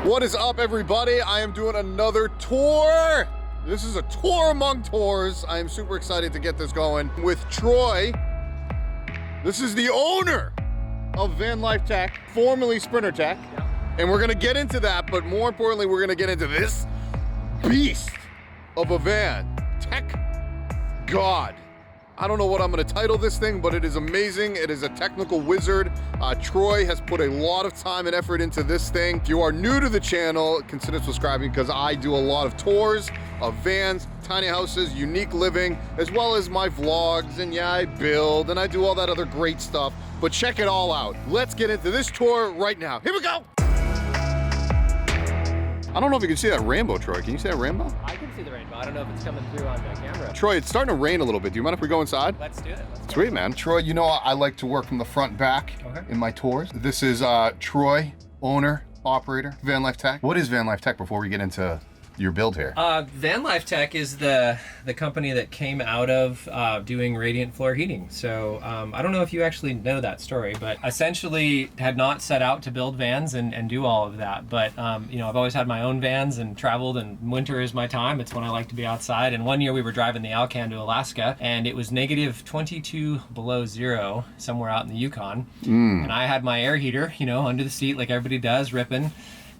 What is up, everybody? I am doing another tour. This is a tour among tours. I am super excited to get this going with Troy. This is the owner of VanLife Tech, formerly Sprinter Tech. Yep. And we're gonna get into that, but more importantly, we're gonna get into this beast of a van. Tech God. I don't know what I'm gonna title this thing, but it is amazing. It is a technical wizard. Troy has put a lot of time and effort into this thing. If you are new to the channel, consider subscribing because I do a lot of tours of vans, tiny houses, unique living, as well as my vlogs, and yeah, I build and I do all that other great stuff, but check it all out. Let's get into this tour right now. Here we go. I don't know if you can see that rainbow, Troy. Can you see that rainbow? I can see the rainbow. I don't know if it's coming through on the camera. Troy, it's starting to rain a little bit. Do you mind if we go inside? Let's do it. Sweet, man. Troy, you know I like to work from the front back in my tours. This is Troy, owner, operator, VanLife Tech. What is VanLife Tech before we get into your build here? VanLife Tech is the company that came out of doing radiant floor heating. So I don't know if you actually know that story, but essentially had not set out to build vans and do all of that. But you know, I've always had my own vans and traveled, and winter is my time. It's when I like to be outside. And one year we were driving the Alcan to Alaska, and it was negative 22 below zero somewhere out in the Yukon. And I had my air heater, you know, under the seat like everybody does, ripping.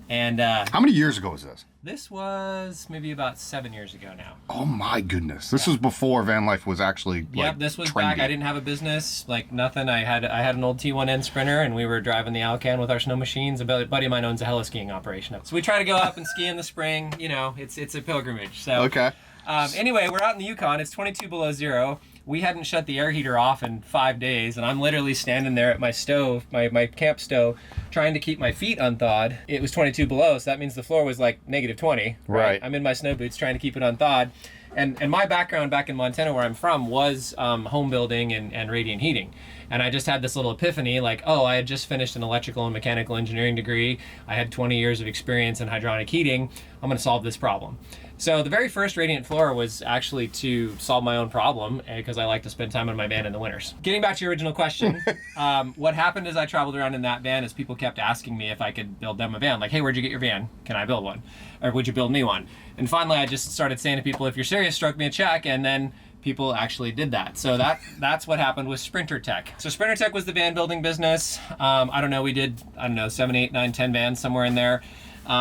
And how many years ago was this? This was maybe about 7 years ago now. Oh my goodness. This was before VanLife was actually like, this was trendy. back. I didn't have a business, like nothing. I had an old T1N Sprinter, and we were driving the Alcan with our snow machines. A buddy of mine owns a heli-skiing operation. So we try to go up and ski in the spring. You know, it's a pilgrimage. So okay. Anyway, we're out in the Yukon. It's 22 below zero. We hadn't shut the air heater off in 5 days, and I'm literally standing there at my stove, my camp stove, trying to keep my feet unthawed. It was 22 below, so that means the floor was like negative 20. Right. I'm in my snow boots trying to keep it unthawed. And my background back in Montana, where I'm from, was home building and radiant heating. And I just had this little epiphany, like, oh, I had just finished an electrical and mechanical engineering degree. I had 20 years of experience in hydronic heating. I'm gonna solve this problem. So the very first radiant floor was actually to solve my own problem, because I like to spend time in my van in the winters. Getting back to your original question, what happened as I traveled around in that van is people kept asking me if I could build them a van. Like, hey, where'd you get your van? Can I build one? Or would you build me one? And finally, I just started saying to people, if you're serious, stroke me a check. And then people actually did that. So that's what happened with Sprinter Tech. So Sprinter Tech was the van building business. I don't know, we did, 7, 8, 9, 10 vans, somewhere in there.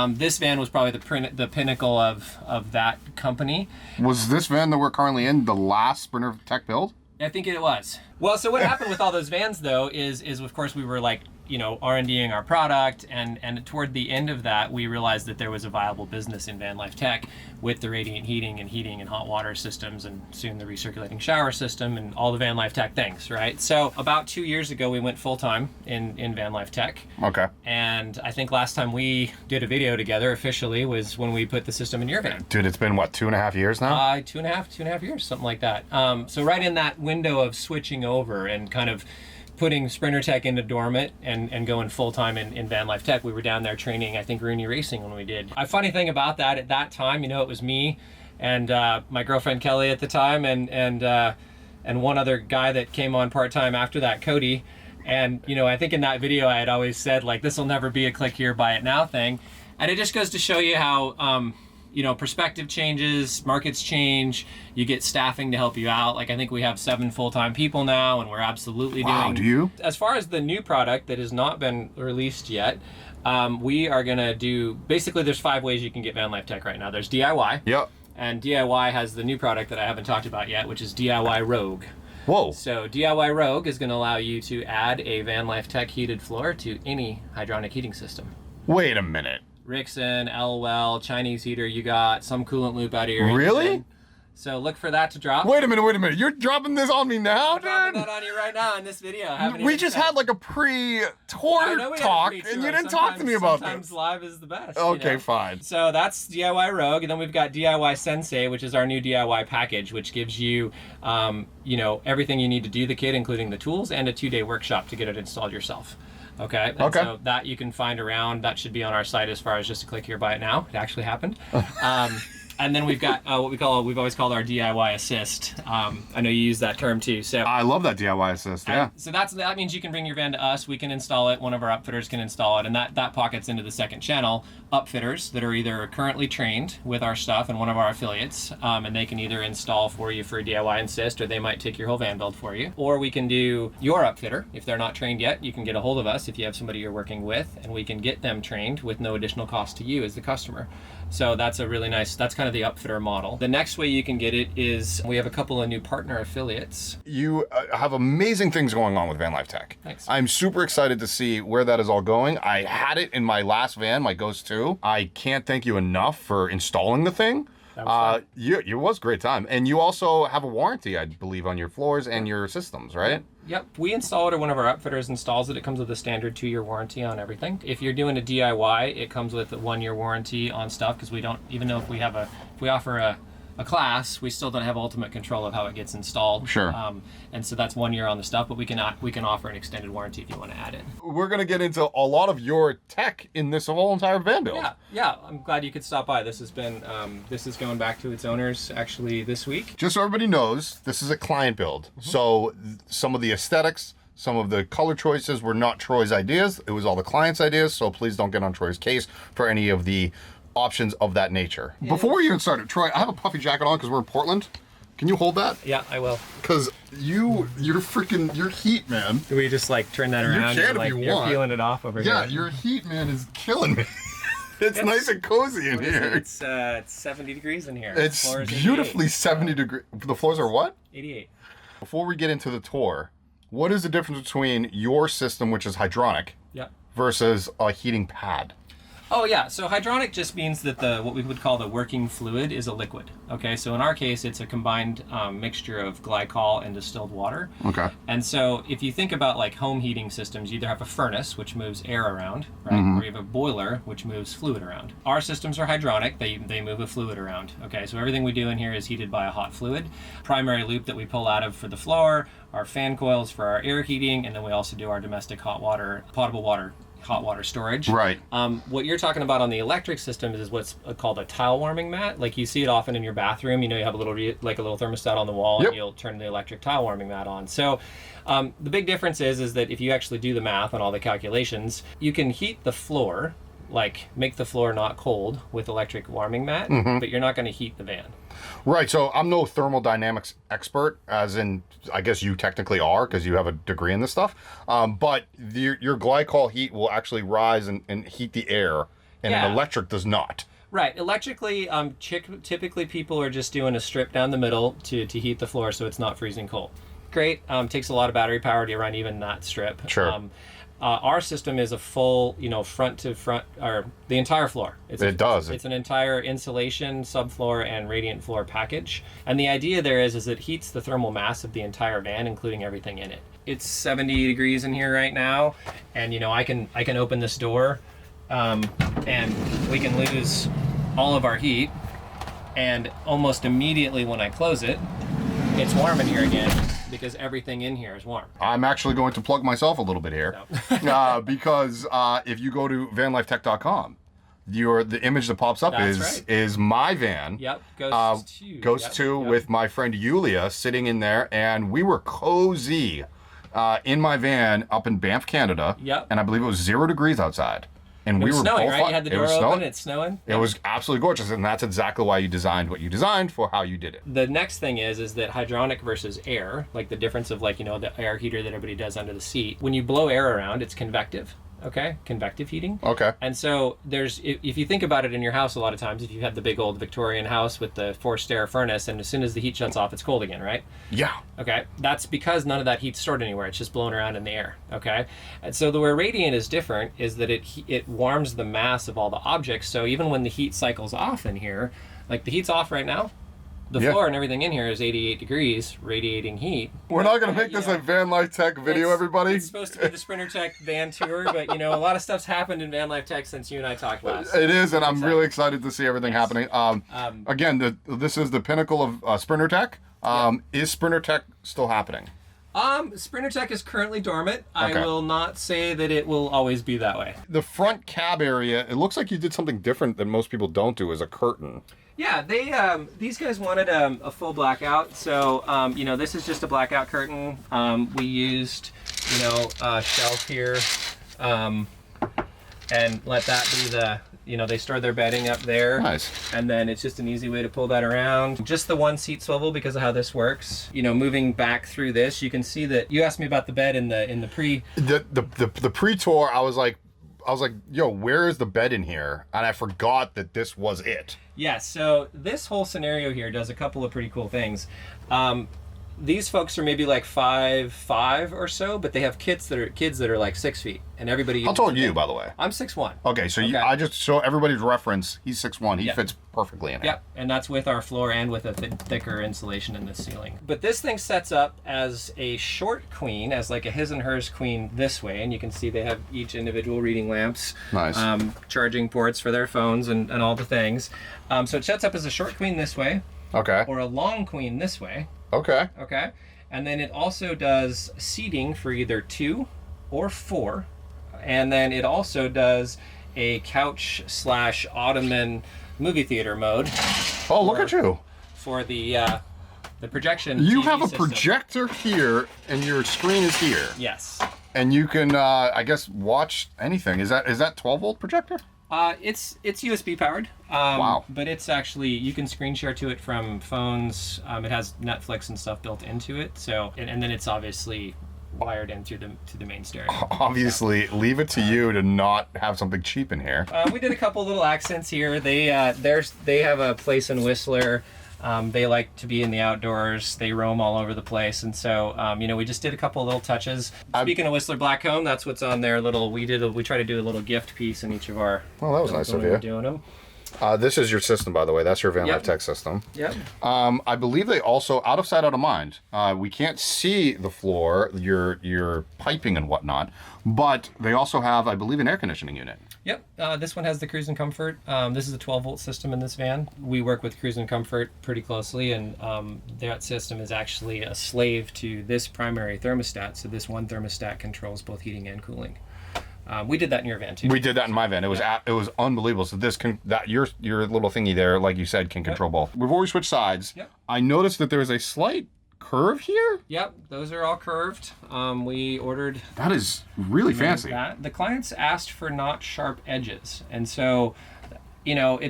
This van was probably the pinnacle of that company. Was this van that we're currently in the last Sprinter Tech build? I think it was. Well, so what happened with all those vans though is of course we were like, you know, R&Ding our product, and toward the end of that we realized that there was a viable business in VanLife Tech with the radiant heating and hot water systems, and soon the recirculating shower system and all the VanLife Tech things, right? So about 2 years ago we went full-time in VanLife Tech. Okay. And I think last time we did a video together officially was when we put the system in your van. Dude, it's been what, 2.5 years now? 2.5 years, something like that. So right in that window of switching over and kind of putting Sprinter Tech into dormant and going full-time in VanLife Tech, we were down there training, I think, Rooney Racing when we did. A funny thing about that, at that time, you know, it was me and my girlfriend Kelly at the time, and one other guy that came on part-time after that, Cody. And, you know, I think in that video I had always said, like, this will never be a click here, buy it now thing. And it just goes to show you how, you know, perspective changes, markets change, you get staffing to help you out. Like, I think we have 7 full-time people now, and we're absolutely doing... Wow, do you? As far as the new product that has not been released yet, we are gonna do... Basically, there's 5 ways you can get VanLife Tech right now. There's DIY. Yep. And DIY has the new product that I haven't talked about yet, which is DIY Rogue. Whoa. So DIY Rogue is gonna allow you to add a VanLife Tech heated floor to any hydronic heating system. Wait a minute. Rixon, LOL, Chinese heater, you got some coolant loop out of your Really? engine. So look for that to drop. Wait a minute. You're dropping this on me now, dude? I'm dropping that on you right now in this video. We just had like a pre-tour talk, and you didn't talk to me about this. Sometimes live is the best. Okay, you know? fine. So that's DIY Rogue, and then we've got DIY Sensei, which is our new DIY package, which gives you, you know, everything you need to do the kit, including the tools, and a 2-day workshop to get it installed yourself. Okay. And okay. So that you can find around. That should be on our site as far as just to click here, buy it now. It actually happened. And then we've got what we've always called our DIY assist. I know you use that term too. So I love that DIY assist. Yeah. So that means you can bring your van to us. We can install it. One of our upfitters can install it, and that pockets into the second channel upfitters that are either currently trained with our stuff and one of our affiliates, and they can either install for you for a DIY assist, or they might take your whole van build for you. Or we can do your upfitter. If they're not trained yet, you can get a hold of us if you have somebody you're working with, and we can get them trained with no additional cost to you as the customer. So that's a really nice, that's kind of the upfitter model. The next way you can get it is we have a couple of new partner affiliates. You have amazing things going on with VanLife Tech. Thanks. I'm super excited to see where that is all going. I had it in my last van, my Ghost 2. I can't thank you enough for installing the thing. That was fun. It was a great time. And you also have a warranty, I believe, on your floors and your systems, right? Yep. We install it, or one of our outfitters installs it. It comes with a standard 2-year warranty on everything. If you're doing a DIY, it comes with a 1-year warranty on stuff, because we don't, even though if we offer a class, we still don't have ultimate control of how it gets installed. Sure. And so that's 1 year on the stuff, but we can offer an extended warranty if you want to add it. We're going to get into a lot of your tech in this whole entire van build. Yeah. I'm glad you could stop by. This has been, this is going back to its owners actually this week. Just so everybody knows, this is a client build. So some of the aesthetics, some of the color choices were not Troy's ideas. It was all the client's ideas. So please don't get on Troy's case for any of the options of that nature. Yeah. Before we even started, Troy, I have a puffy jacket on because we're in Portland. Can you hold that? Yeah, I will. Because you're heat, man. Do we just like turn that around? You can if you want. You're peeling it off over here. Yeah, your heat, man, is killing me. It's nice and cozy in here. It's 70 degrees in here. It's beautifully 70 degrees. The floors are what? 88. Before we get into the tour, what is the difference between your system, which is hydronic, versus a heating pad? Oh yeah, so hydronic just means that what we would call the working fluid is a liquid. Okay, so in our case, it's a combined mixture of glycol and distilled water. Okay. And so if you think about like home heating systems, you either have a furnace, which moves air around, right? Or you have a boiler, which moves fluid around. Our systems are hydronic, they move a fluid around. Okay, so everything we do in here is heated by a hot fluid. Primary loop that we pull out of for the floor, our fan coils for our air heating, and then we also do our domestic hot water, potable water, hot water storage. Right. What you're talking about on the electric system is what's called a tile warming mat. Like you see it often in your bathroom. You know, you have a little thermostat on the wall, and you'll turn the electric tile warming mat on. So the big difference is that if you actually do the math on all the calculations, you can heat the floor, like make the floor not cold with electric warming mat, but you're not going to heat the van. Right, so I'm no thermodynamics expert, as in, I guess you technically are, because you have a degree in this stuff, but your glycol heat will actually rise and heat the air, and an electric does not. Right, electrically, typically people are just doing a strip down the middle to heat the floor so it's not freezing cold. Great, takes a lot of battery power to run even that strip. Sure. Our system is a full, front to front, or the entire floor. It's an entire insulation, subfloor, and radiant floor package. And the idea there is it heats the thermal mass of the entire van, including everything in it. It's 70 degrees in here right now, and I can open this door, and we can lose all of our heat. And almost immediately when I close it, it's warm in here again, because everything in here is warm. I'm actually going to plug myself a little bit here, because if you go to vanlifetech.com, the image that pops up is my van. Yep, Ghost 2 with my friend Yulia sitting in there, and we were cozy in my van up in Banff, Canada. Yep. And I believe it was 0 degrees outside. And we were snowing, both right? You had the door open, it's snowing. It was absolutely gorgeous, and that's exactly why you designed what you designed for how you did it. The next thing is that hydronic versus air, like the difference of the air heater that everybody does under the seat. When you blow air around, it's convective. Okay, convective heating. Okay. And so if you think about it in your house, a lot of times, if you have the big old Victorian house with the forced air furnace, and as soon as the heat shuts off, it's cold again, right? Yeah. Okay, that's because none of that heat's stored anywhere. It's just blown around in the air. Okay, and so where radiant is different is that it warms the mass of all the objects. So even when the heat cycles off in here, like the heat's off right now, the floor and everything in here is 88 degrees, radiating heat. We're not going to make this a VanLife Tech video, everybody. It's supposed to be the Sprinter Tech van tour, but a lot of stuff's happened in VanLife Tech since you and I talked last. It is, and I'm really excited to see everything happening. Again, this is the pinnacle of Sprinter Tech. Is Sprinter Tech still happening? Sprinter Tech is currently dormant. Okay. I will not say that it will always be that way. The front cab area, it looks like you did something different than most people don't do, is a curtain. Yeah, these guys wanted a full blackout, so this is just a blackout curtain. We used a shelf here, and let that be you know, they store their bedding up there. Nice. And then it's just an easy way to pull that around. Just the one seat swivel because of how this works. You know, moving back through this, you can see that you asked me about the bed in the pre. The pre-tour, I was like, yo, where is the bed in here? And I forgot that this was it. Yeah, so this whole scenario here does a couple of pretty cool things. These folks are maybe like 5'5" or so, but they have kids that are like 6 feet, and everybody. How tall are you, by the way? I'm 6'1". Okay, so I just show everybody's reference. He's 6'1". He fits perfectly in here. Yep, and that's with our floor and with a thicker insulation in the ceiling. But this thing sets up as a short queen, as like a his and hers queen this way, and you can see they have each individual reading lamps, nice, charging ports for their phones and all the things. So it sets up as a short queen this way. Okay. Or a long queen this way. Okay. Okay. And then it also does seating for either 2 or 4. And then it also does a couch / ottoman movie theater mode. Oh, look at you. For the projection. You TV have a system. projector here and your screen is here. Yes. And you can, I guess, watch anything. Is that 12-volt projector? It's USB powered. Wow. But it's actually, you can screen share to it from phones. It has Netflix and stuff built into it. So, and then it's obviously wired in to the main stereo. Obviously, leave it to you to not have something cheap in here. We did a couple little accents here. They have a place in Whistler. They like to be in the outdoors. They roam all over the place, and so you know, we just did a couple little touches. Speaking of Whistler Blackcomb, that's what's on their little. We try to do a little gift piece in each of our. Well, that was nice of you. Doing them. This is your system, by the way. That's your VanLife Tech system. Yep. I believe they also, out of sight, out of mind. We can't see the floor, your piping and whatnot, but they also have, I believe, an air conditioning unit. Yep, this one has the Cruise and Comfort. This is a 12-volt system in this van. We work with Cruise and Comfort pretty closely, and that system is actually a slave to this primary thermostat. So this one thermostat controls both heating and cooling. We did that in your van too. We did that in my van. It was unbelievable. So this your little thingy there, like you said, can control both. We've already switched sides. Yep. I noticed that there is a slight curve here. Yep, those are all curved. We ordered. That is really fancy. The clients asked for not sharp edges, and so, you know,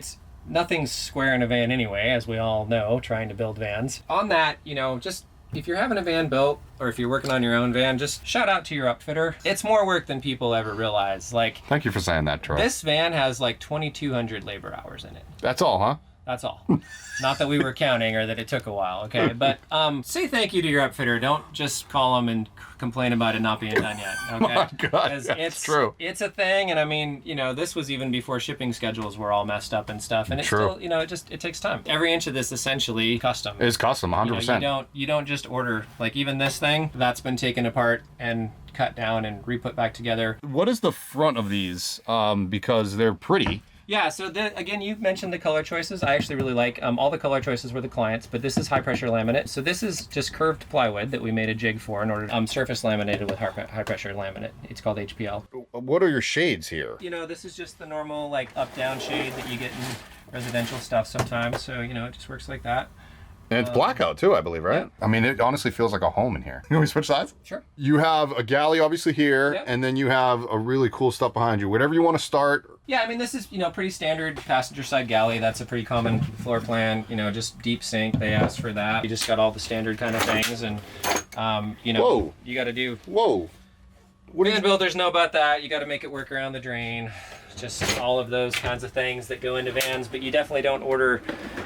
nothing's square in a van anyway, as we all know, trying to build vans. On that, you know, just if you're having a van built, or if you're working on your own van, just shout out to your upfitter. It's more work than people ever realize. Like, thank you for saying that, Troy. This van has like 2,200 labor hours in it. That's all, huh? That's all. Not that we were counting or that it took a while, okay? But say thank you to your upfitter. Don't just call them and complain about it not being done yet, okay? Oh my God, that's true. It's a thing, and I mean, you know, this was even before shipping schedules were all messed up and stuff, and it's still, you know, it takes time. Every inch of this essentially custom. It's custom, 100%. You know, you don't just order, like even this thing, that's been taken apart and cut down and re-put back together. What is the front of these? Because they're pretty. Yeah, so again, you've mentioned the color choices. I actually really like all the color choices were the clients, but this is high pressure laminate. So this is just curved plywood that we made a jig for in order to surface laminated with high pressure laminate. It's called HPL. What are your shades here? You know, this is just the normal like up down shade that you get in residential stuff sometimes. So, you know, it just works like that. And it's blackout too, I believe, right? Yeah. I mean, it honestly feels like a home in here. Can we switch sides? Sure. You have a galley obviously here, and then you have a really cool stuff behind you. Whatever you want to start. Yeah, I mean, this is, you know, pretty standard passenger side galley. That's a pretty common floor plan, you know, just deep sink. They asked for that. You just got all the standard kind of things, and, you know, Whoa. You got to do. Whoa. Van builders know about that. You got to make it work around the drain. Just all of those kinds of things that go into vans, but you definitely don't order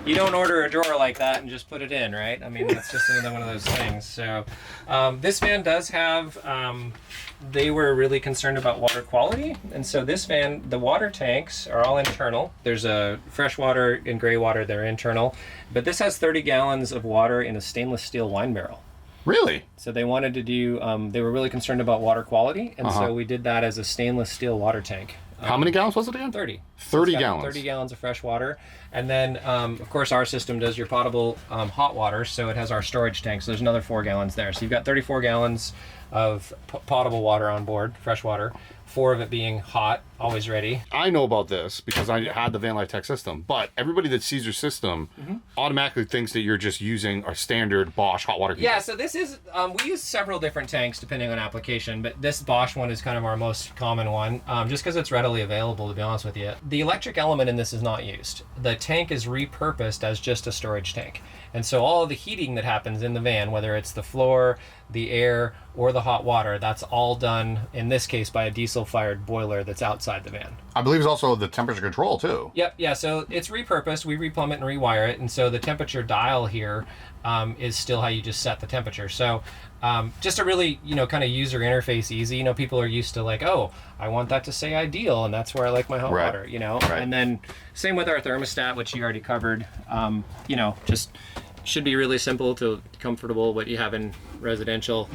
a drawer like that and just put it in, right? I mean, that's just another one of those things. So this van does have, they were really concerned about water quality. And so this van, the water tanks are all internal. There's a fresh water and gray water, they're internal. But this has 30 gallons of water in a stainless steel wine barrel. Really? So they wanted to do, they were really concerned about water quality. And so we did that as a stainless steel water tank. How many gallons was it again? 30. 30 gallons. 30 gallons of fresh water. And then, of course, our system does your potable hot water, so it has our storage tank. So there's another 4 gallons there. So you've got 34 gallons of potable water on board, fresh water. 4 of it being hot, always ready. I know about this because I had the VanLife Tech system, but everybody that sees your system automatically thinks that you're just using a standard Bosch hot water heater. Yeah, so this is, we use several different tanks depending on application, but this Bosch one is kind of our most common one, just because it's readily available, to be honest with you. The electric element in this is not used. The tank is repurposed as just a storage tank. And so all of the heating that happens in the van, whether it's the floor, the air, or the hot water, that's all done, in this case, by a diesel-fired boiler that's outside the van. I believe it's also the temperature control, too. Yep, yeah, so it's repurposed. We replumb it and rewire it, and so the temperature dial here is still how you just set the temperature. So just a really, kind of user interface easy. People are used to like, oh, I want that to say ideal, and that's where I like my hot water, Right. And then same with our thermostat, which you already covered. Just should be really simple to comfortable, what you have in residential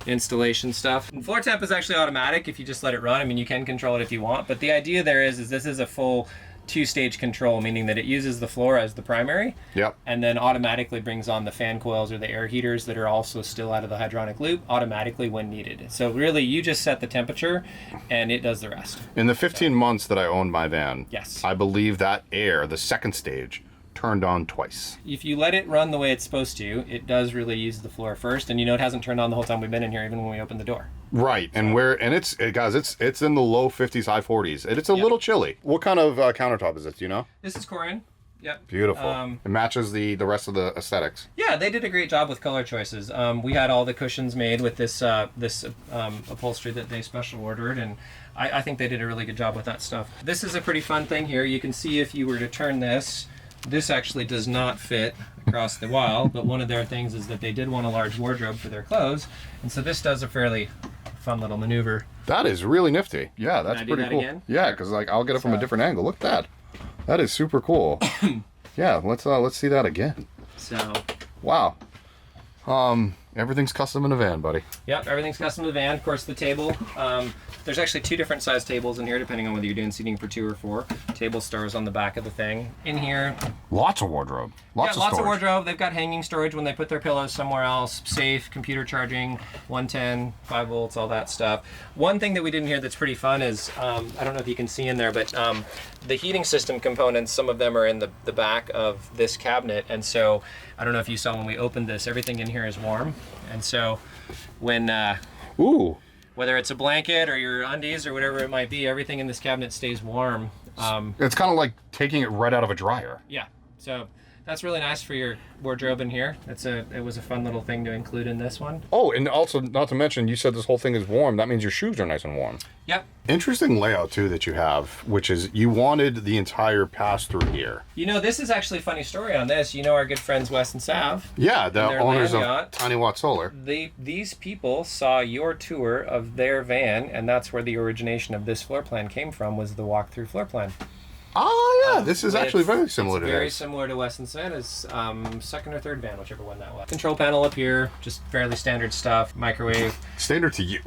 installation stuff. And floor temp is actually automatic if you just let it run. I mean, you can control it if you want, but the idea there is this is a full 2-stage control, meaning that it uses the floor as the primary. Yep. And then automatically brings on the fan coils or the air heaters that are also still out of the hydronic loop automatically when needed. So really, you just set the temperature and it does the rest. In the 15 months that I owned my van, yes, I believe that air, the second stage, turned on twice. If you let it run the way it's supposed to, it does really use the floor first, and it hasn't turned on the whole time we've been in here, even when we opened the door. Right, and it's guys, it's in the low 50s, high 40s, and it's a little chilly. What kind of countertop is it? Do you know? This is Corian. Yep. Beautiful. It matches the rest of the aesthetics. Yeah, they did a great job with color choices. We had all the cushions made with this upholstery that they special ordered, and I think they did a really good job with that stuff. This is a pretty fun thing here. You can see if you were to turn this. This actually does not fit across the wall, but one of their things is that they did want a large wardrobe for their clothes, and so this does a fairly fun little maneuver. That is really nifty. Yeah, that's pretty cool. Again? Yeah, because I'll get it from a different angle. Look at that. That is super cool. Yeah, let's see that again. So. Wow. Everything's custom in a van, buddy. Yep, everything's custom to the van. Of course, the table. There's actually 2 different size tables in here, depending on whether you're doing seating for 2 or 4. Table stars on the back of the thing. In here. Lots of wardrobe. Lots of wardrobe. They've got hanging storage when they put their pillows somewhere else. Safe, computer charging, 110, 5 volts, all that stuff. One thing that we did in here that's pretty fun is, I don't know if you can see in there, but the heating system components, some of them are in the back of this cabinet. And so, I don't know if you saw when we opened this, everything in here is warm. And so, when... Ooh. Whether it's a blanket or your undies or whatever it might be, everything in this cabinet stays warm. It's kind of like taking it right out of a dryer. Yeah, so that's really nice for your wardrobe in here. It was a fun little thing to include in this one. Oh, and also, not to mention, you said this whole thing is warm. That means your shoes are nice and warm. Yep. Interesting layout, too, that you have, which is you wanted the entire pass-through here. This is actually a funny story on this. Our good friends Wes and Sav. Yeah, the owners of Tiny Watt Solar. These people saw your tour of their van, and that's where the origination of this floor plan came from, was the walkthrough floor plan. Oh, yeah, this is actually very similar to this. Very similar to Wes and Sav's second or third van, whichever one that was. Control panel up here, just fairly standard stuff. Microwave. Standard to you.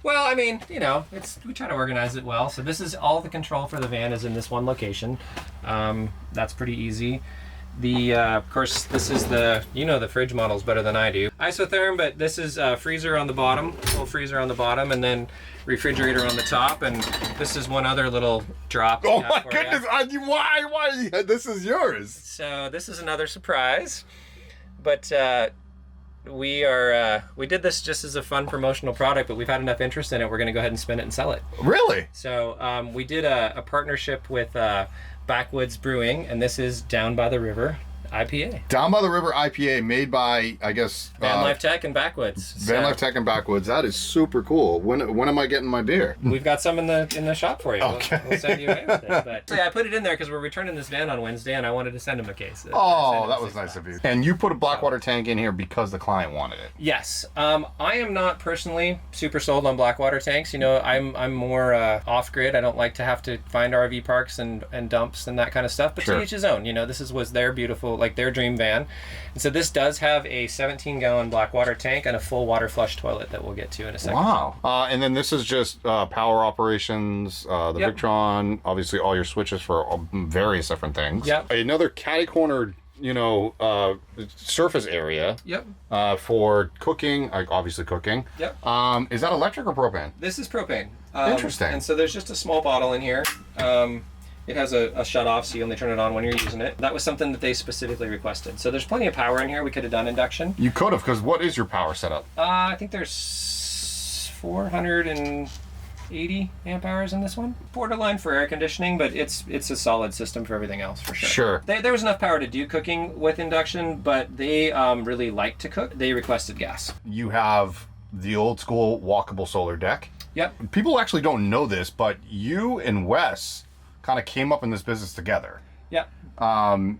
Well, I mean, we try to organize it well. So this is all the control for the van is in this one location. That's pretty easy. Of course, this is the fridge models better than I do. Isotherm, but this is a freezer on the bottom, little freezer on the bottom, and then refrigerator on the top. And this is one other little drop. Oh my goodness! Why? This is yours. So this is another surprise, but we did this just as a fun promotional product, but we've had enough interest in it. We're going to go ahead and spin it and sell it. Really? So we did a partnership with Backwoods Brewing, and this is Down by the River IPA. Down by the River IPA, made by, I guess... VanLife Tech and Backwoods. VanLife Tech and Backwoods. That is super cool. When am I getting my beer? We've got some in the shop for you. Okay. We'll send you away with it. But yeah, I put it in there because we're returning this van on Wednesday, and I wanted to send him a case. Oh, that was nice of you. And you put a Blackwater tank in here because the client wanted it. Yes. I am not personally super sold on Blackwater tanks. I'm more off-grid. I don't like to have to find RV parks and dumps and that kind of stuff. But sure. To each his own. This was their beautiful, their dream van. And so this does have a 17-gallon Blackwater tank and a full water flush toilet that we'll get to in a second. Wow. And then this is just power operations, the Victron, obviously all your switches for various different things. Yep. Another catty corner surface area. Yep. For cooking, like obviously cooking. Yep. Is that electric or propane? This is propane. Interesting. And so there's just a small bottle in here. It has a shut off, so you only turn it on when you're using it. That was something that they specifically requested. So there's plenty of power in here. We could have done induction. You could have, because what is your power setup? I think there's 480 amp hours in this one. Borderline for air conditioning, but it's a solid system for everything else, for sure. Sure. There was enough power to do cooking with induction, but they really like to cook. They requested gas. You have the old school walkable solar deck. Yep. People actually don't know this, but you and Wes kind of came up in this business together. Yep.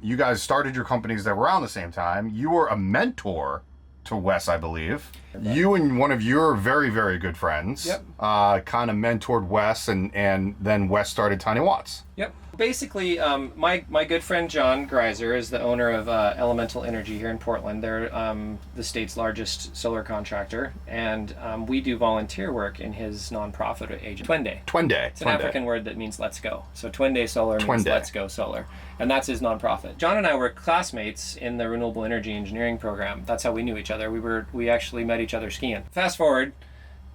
You guys started your companies that were around the same time. You were a mentor to Wes, I believe. Okay. You and one of your very, very good friends kind of mentored Wes, and then Wes started Tiny Watts. Yep. Basically, my good friend John Greiser is the owner of Elemental Energy here in Portland. They're the state's largest solar contractor, and we do volunteer work in his nonprofit agency, Twende. Twende. It's an African word that means let's go. So Twende Solar means let's go solar. And that's his nonprofit. John and I were classmates in the Renewable Energy Engineering program. That's how we knew each other. We actually met each other skiing. Fast forward,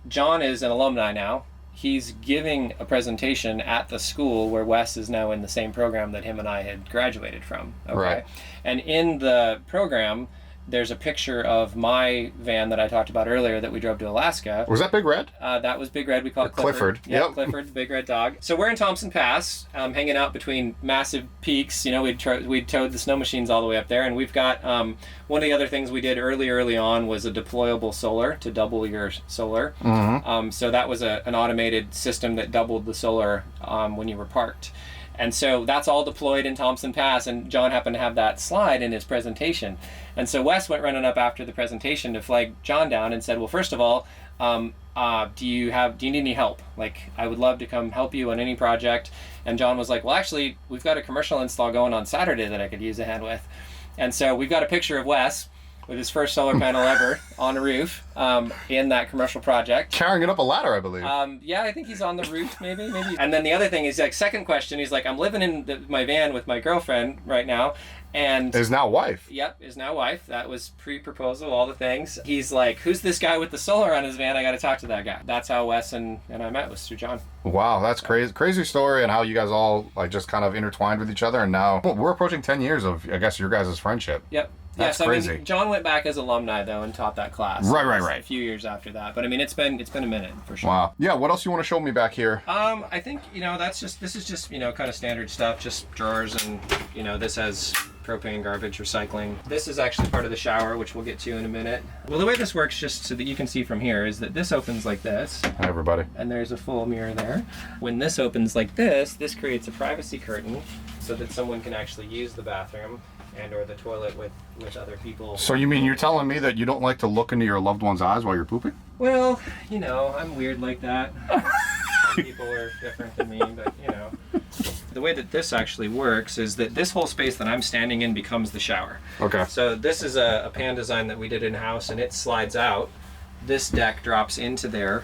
John is an alumni now. He's giving a presentation at the school where Wes is now in the same program that him and I had graduated from. Okay. Right. And in the program, there's a picture of my van that I talked about earlier that we drove to Alaska. Was that Big Red? That was Big Red. We call it Clifford. Yeah, Clifford, the big red dog. So we're in Thompson Pass, hanging out between massive peaks. We'd towed the snow machines all the way up there, and we've got one of the other things we did early on was a deployable solar to double your solar. Mm-hmm. So that was an automated system that doubled the solar when you were parked. And so that's all deployed in Thompson Pass, and John happened to have that slide in his presentation. And so Wes went running up after the presentation to flag John down and said, well, first of all, do you need any help? Like, I would love to come help you on any project. And John was like, well, actually, we've got a commercial install going on Saturday that I could use a hand with. And so we've got a picture of Wes with his first solar panel ever on a roof in that commercial project. Carrying it up a ladder, I believe. Yeah, I think he's on the roof, maybe. And then the other thing is, like, second question, he's like, I'm living in my van with my girlfriend right now. And his now wife. Yep, his now wife. That was pre-proposal, all the things. He's like, who's this guy with the solar on his van? I got to talk to that guy. That's how Wes and I met, was through John. Wow, that's crazy. Crazy story, and how you guys all just kind of intertwined with each other, and now we're approaching 10 years of, I guess, your guys' friendship. Yep. That's crazy. I mean, John went back as alumni though and taught that class. Right. A few years after that, but I mean, it's been a minute for sure. Wow. Yeah. What else you want to show me back here? I think this is just kind of standard stuff, just drawers, and this has propane, garbage, recycling. This is actually part of the shower, which we'll get to in a minute. Well, the way this works, just so that you can see from here, is that this opens like this. Hi, everybody. And there's a full mirror there. When this opens like this creates a privacy curtain so that someone can actually use the bathroom and or the toilet with other people. So you mean you're telling me that you don't like to look into your loved one's eyes while you're pooping? Well, I'm weird like that. Some people are different than me, but The way that this actually works is that this whole space that I'm standing in becomes the shower. Okay. So this is a pan design that we did in-house, and it slides out. This deck drops into there,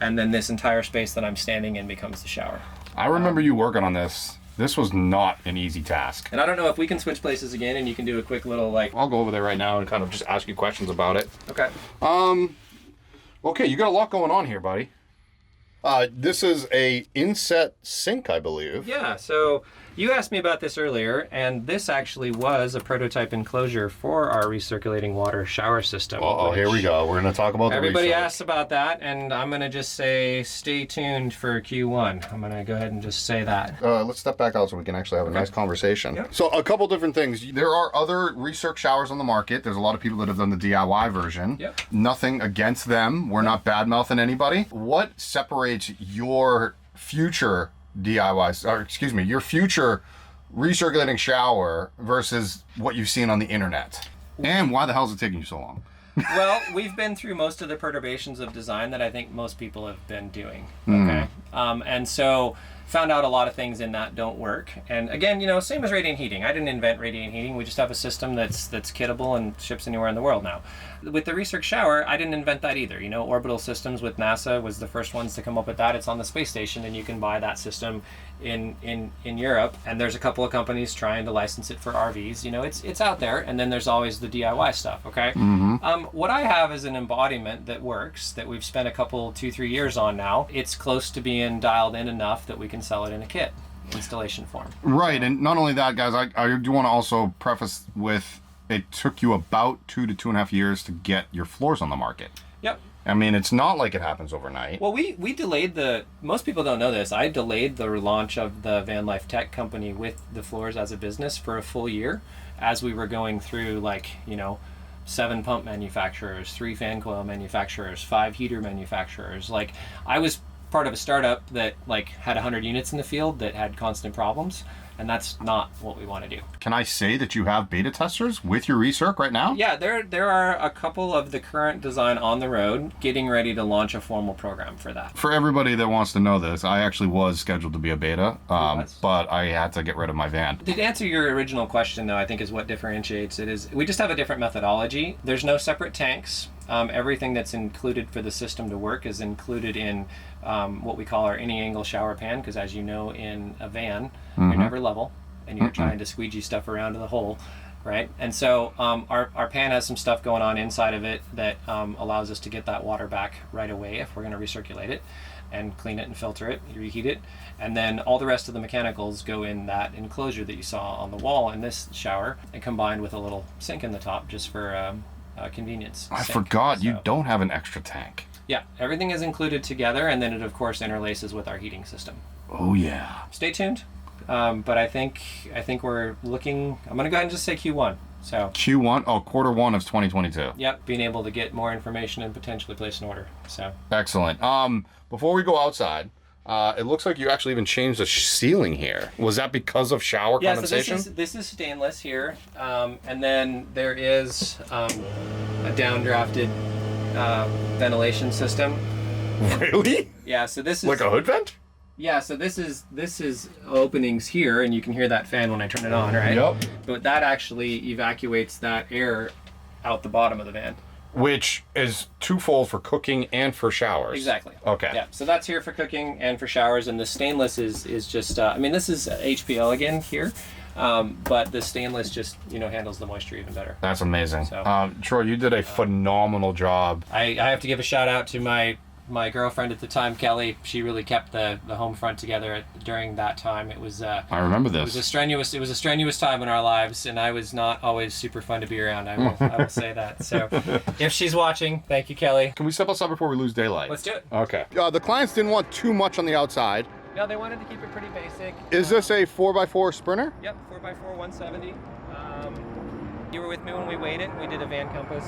and then this entire space that I'm standing in becomes the shower. I remember you working on this. This was not an easy task. And I don't know if we can switch places again and you can do a quick little I'll go over there right now and kind of just ask you questions about it. Okay. Okay, you got a lot going on here, buddy. This is a inset sink, I believe. Yeah, so you asked me about this earlier, and this actually was a prototype enclosure for our recirculating water shower system. Oh, here we go. We're going to talk about everybody asked about that, and I'm going to just say stay tuned for Q1. I'm going to go ahead and just say that. Let's step back out so we can actually have a nice conversation. Yep. So a couple different things. There are other recirc showers on the market. There's a lot of people that have done the DIY version. Yep. Nothing against them. We're not bad-mouthing anybody. What separates your future your future recirculating shower versus what you've seen on the internet? And why the hell is it taking you so long? Well, we've been through most of the perturbations of design that I think most people have been doing. Okay. And so found out a lot of things in that don't work. And again, same as radiant heating. I didn't invent radiant heating. We just have a system that's kittable and ships anywhere in the world now. With the recirc shower, I didn't invent that either. Orbital Systems with NASA was the first ones to come up with that. It's on the space station, and you can buy that system in Europe, and there's a couple of companies trying to license it for RVs. You know, it's out there, and then there's always the DIY stuff. Okay. What I have is an embodiment that works, that we've spent a couple 2-3 years on now. It's close to being dialed in enough that we can sell it in a kit installation form. Right, and not only that, guys, I do want to also preface with, it took you about 2 to 2.5 years to get your floors on the market. Yep. I mean, it's not like it happens overnight. Well, we delayed most people don't know this, I delayed the launch of the VanLife Tech company with the floors as a business for a full year, as we were going through, like, you know, 7 pump manufacturers, 3 fan coil manufacturers, 5 heater manufacturers. Like, I was part of a startup that like had 100 units in the field that had constant problems, and that's not what we want to do. Can I say that you have beta testers with your Recirc right now? Yeah, there are a couple of the current design on the road, getting ready to launch a formal program for that. For everybody that wants to know this, I actually was scheduled to be a beta, but I had to get rid of my van. To answer your original question, though, I think is what differentiates it is we just have a different methodology. There's no separate tanks. Everything that's included for the system to work is included in what we call our any angle shower pan, because as you know, in a van, you're never level, and you're trying to squeegee stuff around to the hole, right? And so our pan has some stuff going on inside of it that allows us to get that water back right away if we're going to recirculate it and clean it and filter it, reheat it. And then all the rest of the mechanicals go in that enclosure that you saw on the wall in this shower, and combined with a little sink in the top just for convenience. I forgot, you don't have an extra tank. Yeah, everything is included together, and then it of course interlaces with our heating system. Oh yeah. Stay tuned. But I think we're looking, I'm gonna go ahead and just say Q1. So Q1, Q1 of 2022. Yep, being able to get more information and potentially place an order. So excellent. Before we go outside, it looks like you actually even changed the ceiling here. Was that because of shower condensation? So this is stainless here, and then there is a downdrafted ventilation system. Really? Yeah. So this is like a hood vent. Yeah. So this is openings here, and you can hear that fan when I turn it on, right? Yep. But that actually evacuates that air out the bottom of the van. Which is twofold for cooking and for showers. Exactly. Okay. Yeah. So that's here for cooking and for showers, and the stainless is just. I mean, this is HPL again here, but the stainless just handles the moisture even better. That's amazing. So, Troy, you did a phenomenal job. I have to give a shout out to my girlfriend at the time, Kelly. She really kept the home front together during that time. It was I remember this. It was a strenuous time in our lives, and I was not always super fun to be around. I will say that. So if she's watching, thank you, Kelly. Can we step outside before we lose daylight? Let's do it. Okay. The clients didn't want too much on the outside. No, they wanted to keep it pretty basic. Is this a 4x4 Sprinter? Yep, 4x4 170. You were with me when we weighed it. We did a Van Compass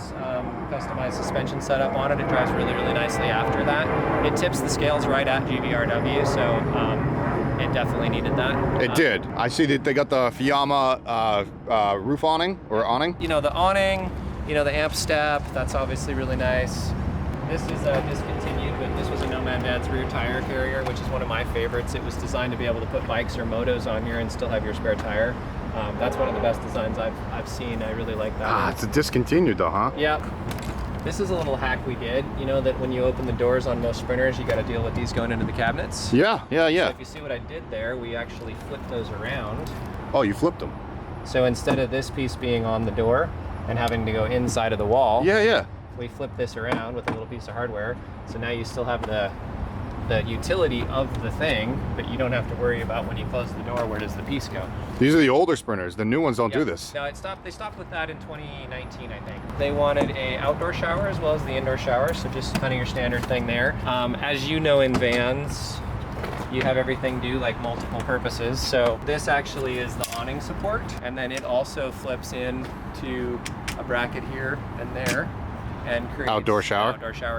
customized suspension setup on it. It drives really, really nicely after that. It tips the scales right at GVRW, so it definitely needed that. It did. I see that they got the Fiamma roof awning, or awning. The awning, the amp step, that's obviously really nice. This is discontinued, but this was a Nomad Dad's rear tire carrier, which is one of my favorites. It was designed to be able to put bikes or motos on here and still have your spare tire. That's one of the best designs I've seen. I really like that. It's a discontinued though, huh? Yep. This is a little hack we did. You know that when you open the doors on most Sprinters, you got to deal with these going into the cabinets? Yeah. So if you see what I did there, we actually flipped those around. Oh, you flipped them. So instead of this piece being on the door and having to go inside of the wall, we flipped this around with a little piece of hardware. So now you still have the utility of the thing, but you don't have to worry about when you close the door, where does the piece go? These are the older Sprinters. The new ones don't do this. No, they stopped with that in 2019, I think. They wanted a outdoor shower as well as the indoor shower, so just kind of your standard thing there. As you know, in vans, you have everything do like multiple purposes. So this actually is the awning support, and then it also flips in to a bracket here and there, and creates outdoor shower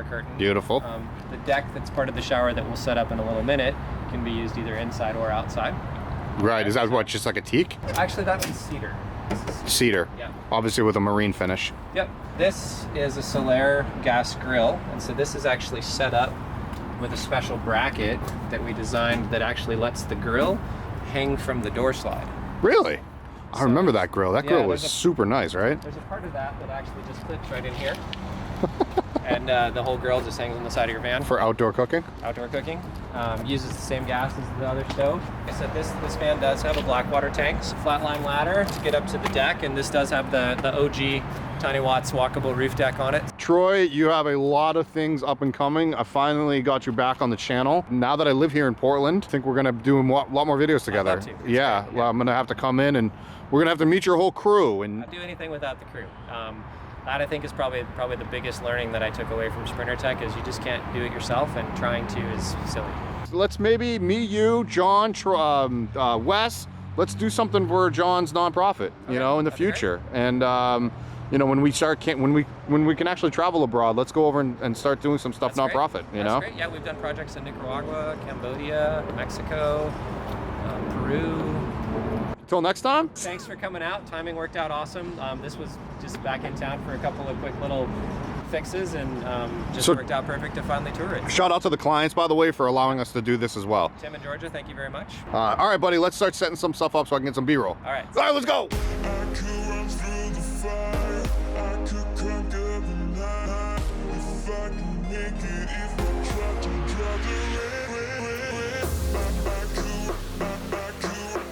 curtain. Beautiful. The deck that's part of the shower that we'll set up in a little minute can be used either inside or outside. Right. Is that what, just like a teak? Actually, that one's cedar. Cedar. Yeah. Obviously with a marine finish. Yep. This is a Solaire gas grill, and so this is actually set up with a special bracket that we designed that actually lets the grill hang from the door slide. Really? I remember that grill. That grill was there's super nice, right? There's a part of that actually just clips right in here. and the whole grill just hangs on the side of your van. For outdoor cooking? Outdoor cooking. Uses the same gas as the other stove. Like I said, this fan does have a black water tank. It's a flatline ladder to get up to the deck, and this does have the OG Tiny Watts walkable roof deck on it. Troy, you have a lot of things up and coming. I finally got you back on the channel. Now that I live here in Portland, I think we're gonna do a lot more videos together. I'd love to. Yeah, great, well, I'm gonna have to come in and we're gonna have to meet your whole crew. And I'd do anything without the crew. That I think is probably the biggest learning that I took away from Sprinter Tech is you just can't do it yourself, and trying to is silly. let's maybe me, you, John, Wes, let's do something for John's nonprofit, you know, in the future. And you know, when we can actually travel abroad, let's go over and start doing some stuff nonprofit. You know. Great. Yeah, we've done projects in Nicaragua, Cambodia, Mexico, Peru. Until next time. Thanks for coming out. Timing worked out awesome. This was just back in town for a couple of quick little fixes, and just worked out perfect to finally tour it. Shout out to the clients, by the way, for allowing us to do this as well. Tim and Georgia, thank you very much. All right, buddy, let's start setting some stuff up so I can get some B-roll. All right. All right, let's go.